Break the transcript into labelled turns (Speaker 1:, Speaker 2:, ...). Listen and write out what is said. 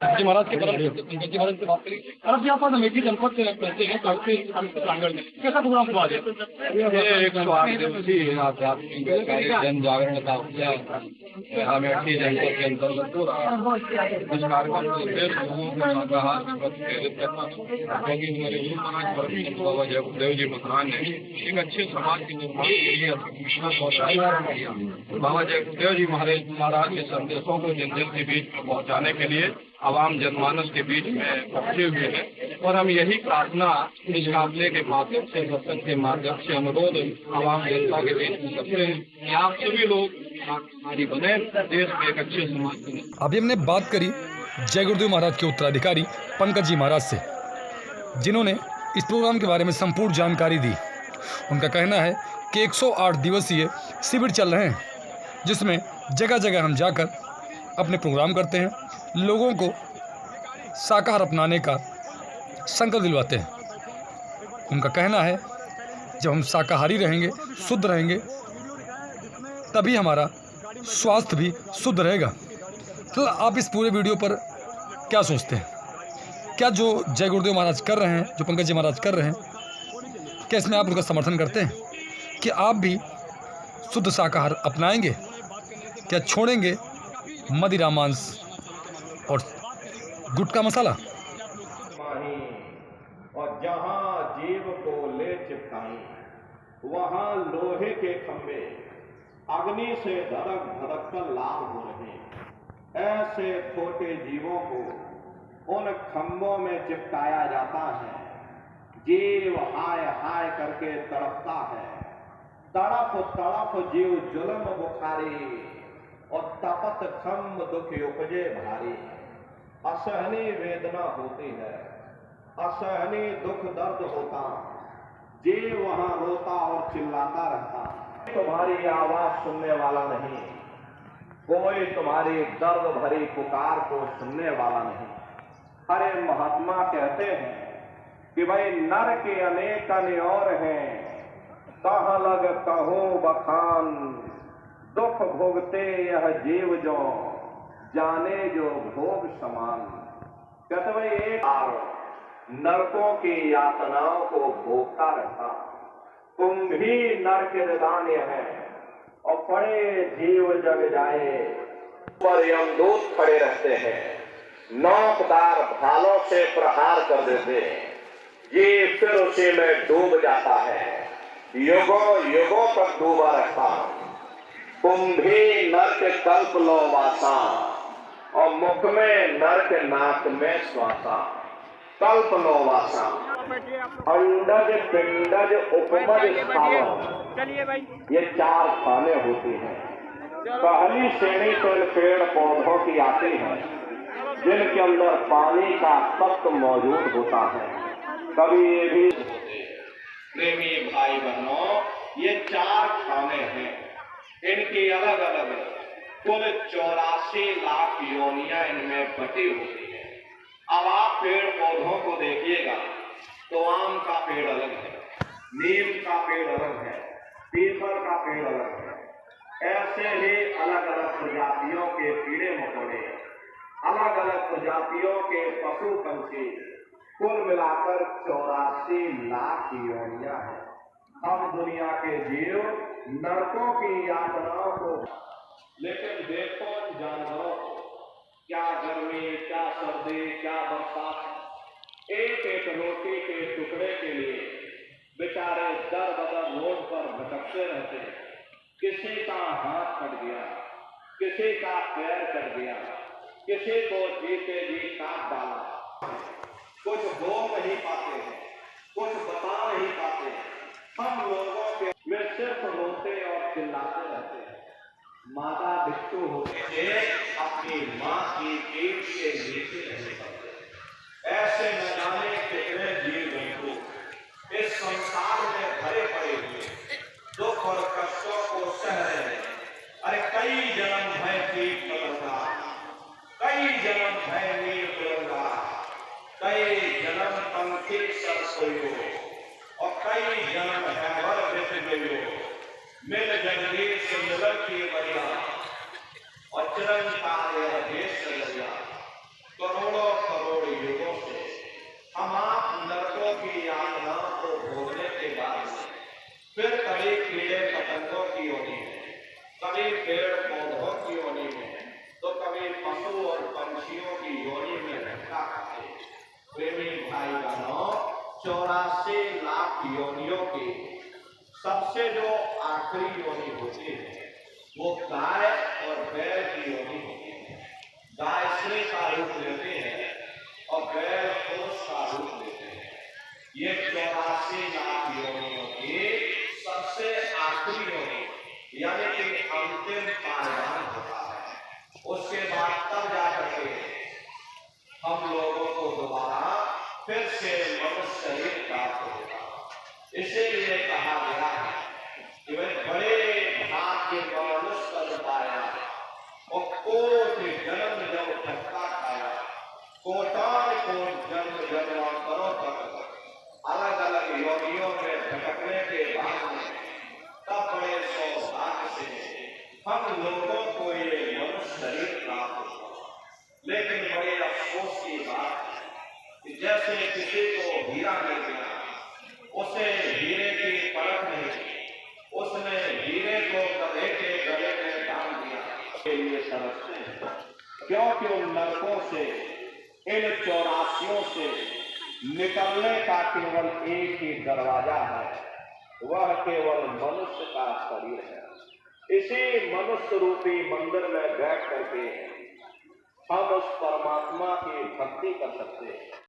Speaker 1: जी महाराज की तरफ पंकज जी महाराज से बात करें। महाराज जी आप अमेठी जनपद से रहते हैं, काफी प्रांगण में कैसा प्रोग्राम हुआ है?
Speaker 2: ये 108 दिवसीय आध्यात्मिक जन जागरण का अमेठी जनपद के अंतर्गत हो रहा है। इस कार्यक्रम का उद्देश्य लोगों को शाकाहार की प्रति प्रेरित करना, क्योंकि हमारे गुरु महाराज परम बाबा जयदेव जी महाराज ने एक अच्छे समाज के निर्माण के लिए किया। बाबा जयदेव जी महाराज के संदेशों को जन जन के बीच में पहुँचाने के लिए आवाम जनमानस के बीच में पहुंचे हुए हैं। और हम यही प्रार्थना इस काफिले के माध्यम से, सत्संग के माध्यम से अनुरोध आवाम जनता के बीच में करते हैं कि आप सभी लोग हमारी बने, देश में एक अच्छे समाज बने।
Speaker 3: अभी हमने बात करी जय गुरुदेव महाराज के उत्तराधिकारी पंकज जी महाराज से, जिन्होंने इस प्रोग्राम के बारे में संपूर्ण जानकारी दी। उनका कहना है कि 108 दिवसीय शिविर चल रहे हैं, जिसमें जगह जगह हम जाकर अपने प्रोग्राम करते हैं, लोगों को शाकाहार अपनाने का संकल्प दिलवाते हैं। उनका कहना है जब हम शाकाहारी रहेंगे, शुद्ध रहेंगे, तभी हमारा स्वास्थ्य भी शुद्ध रहेगा। तो आप इस पूरे वीडियो पर क्या सोचते हैं? क्या जो जय गुरुदेव महाराज कर रहे हैं, जो पंकज जी महाराज कर रहे हैं, क्या इसमें आप उनका समर्थन करते हैं कि आप भी शुद्ध शाकाहार अपनाएंगे? क्या छोड़ेंगे मदिरा मांस और गुटखा मसाला?
Speaker 4: और जहाँ जीव को ले चिपकाई, वहाँ लोहे के खंभे अग्नि से धड़क धड़क कर लाल हो रहे। ऐसे छोटे जीवों को उन खंभों में चिपकाया जाता है। जीव हाय हाय करके तड़पता है। तड़प तड़प जीव जुल्म बुखारी, और तपत खम्भ दुख उपजे भारी। असहनीय वेदना होती है, असहनीय दुख दर्द होता, जीव वहां रोता और चिल्लाता रहता। तुम्हारी आवाज सुनने वाला नहीं, कोई तुम्हारी दर्द भरी पुकार को सुनने वाला नहीं। अरे महात्मा कहते हैं कि भाई नर के अनेक और हैं, कहाँ लग कहूं बखान, दुख भोगते यह जीव जो जाने जो भोग समान। कहते भाई एक नरकों की यातनाओं को भोगता रहता, तुम भी नरक निदान्य है, और पड़े जीव जग जाए पर यमदूत खड़े रहते हैं, नौकदार भालों से प्रहार कर देते हैं। ये फिर उसी में डूब जाता है, युगों युगों तक डूबा रहता। तुम भी नर्क कल्प लो वासा, और मुख में नर्क नाक में श्वासा। कल्प लो वासा, अंडज पिंडज उपमज स्थावन, ये 4 खाने होती हैं। पहली श्रेणी तो इन पेड़ पौधों की आती है, जिनके अंदर पानी का तत्व मौजूद होता है। कभी ये भी प्रेमी भाई बहनों, ये 4 खाने हैं, इनकी अलग अलग कुल 84 लाख योनियां इनमें बटी होती है। अब आप पेड़ पौधों को देखिएगा तो आम का पेड़ अलग है, नीम का पेड़ अलग है, पीपल का पेड़ अलग है। ऐसे ही अलग अलग प्रजातियों के कीड़े मकोड़े, अलग अलग प्रजातियों के पशु पंछी, कुल मिलाकर 84 लाख योनियां हैं। हम दुनिया के जीव नरकों की यातनाओं को, लेकिन देखो जानवरों को, क्या गर्मी, क्या सर्दी, क्या बरसात, एक एक रोटी के टुकड़े के लिए बेचारे दर बदर रोड पर भटकते रहते हैं। किसी का हाथ कट गया, किसी का पैर कट गया, किसी को जीते जी काट डाला। कुछ बोल नहीं पाते हैं, कुछ बता नहीं पाते हैं। हम लोगों के में सिर्फ रोते और चिल्लाते रहते हैं। माता बिट्टू होते थे, अपनी माँ की पेट से नीचे नहीं पड़ते। ऐसे न जाने कितने जीव जंतु इस संसार में भरे पड़े हुए दुख और कष्टों को सह रहे हैं। अरे कई जन्म है कीट पतंगा, कई जन्म है नील तिरंगा, कई जन्म पंखी सरसोइयो, और कई जन्म है वर विषयो। मिल जगदीश से मिलन की बढ़िया, और चिरंकार यह देश से बढ़िया। करोड़ों 84 लाख योनियों की सबसे जो आखिरी योनि होती है वो गाय और बैल की योनि होती है। गाय स्त्री का रूप लेते हैं और बैल पुरुष का रूप लेते हैं। ये 84 लाख योनियों की सबसे आखिरी योनि यानी कि अंतिम पायदान होता है। उसके बाद तब जाकर के हम लोगों को दोबारा फिर से मनुष्य शरीर प्राप्त होगा। इसीलिए कहा गया है कि वह बड़े भाग्य मनुष्य पद पाया और कोटि जन्म जब धक्का खाया, कोटान कोट जन्म जन्मांतरों तक अलग अलग योनियों में भटकने के बाद तब बड़े सौभाग्य से हम लोगों को ये मनुष्य शरीर प्राप्त हुआ। लेकिन बड़े अफसोस की बात है कि जैसे किसी को हीरा मिल गया, उसे हीरे की परख नहीं, उसने हीरे को गधे के गले में डाल दिया के लिए समझते हैं, क्योंकि उन नरकों से, इन 84 से निकलने का केवल एक ही दरवाजा है, वह केवल मनुष्य का शरीर है। इसी मनुष्य रूपी मंदिर में बैठ करके हम उस परमात्मा की भक्ति कर सकते हैं।